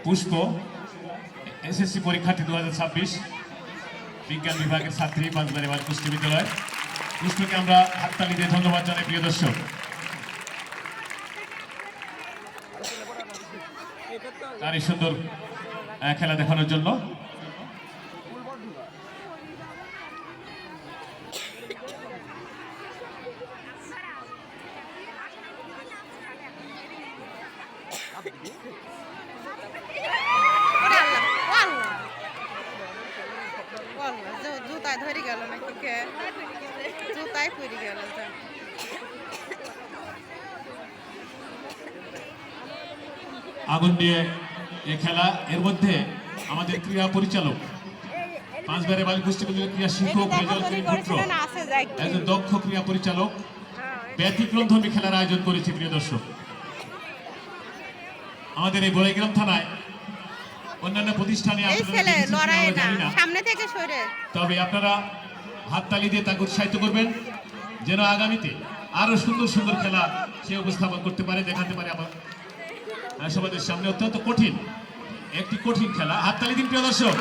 পুষ্প SSC পরীক্ষার্থী 2026 বিজ্ঞান বিভাগের ছাত্রী পাঁচবাড়িবাজার কুষ্টি বিদ্যালয়। পুষ্পকে আমরা হাততালি দিয়ে ধন্যবাদ জানাই। প্রিয় দর্শক, তার এই সুন্দর খেলা দেখানোর জন্য জুতায় ধরে গেল নাকি জুতায় পড়ে গেল। আগুন নিয়ে এ খেলা। এর মধ্যে আমাদের ক্রীড়া পরিচালক পাঁচবাড়িবাজার কুষ্টি বিদ্যালয়ের ক্রীড়া শিক্ষক পুত্র একজন দক্ষ ক্রীড়া পরিচালক ব্যতিক্রমধর্মী খেলার আয়োজন করেছে। প্রিয় দর্শক, আমাদের এই বড়াইগ্রাম থানায় অন্যান্য প্রতিষ্ঠানে তবে আপনারা হাততালি দিয়ে তাকে উৎসাহিত করবেন যেন আগামীতে আরো সুন্দর সুন্দর খেলা সে উপস্থাপন করতে পারে, দেখাতে পারে। আমার সমাজের সামনে অত্যন্ত কঠিন একটি কঠিন খেলা। হাততালি দিন প্রিয় দর্শক।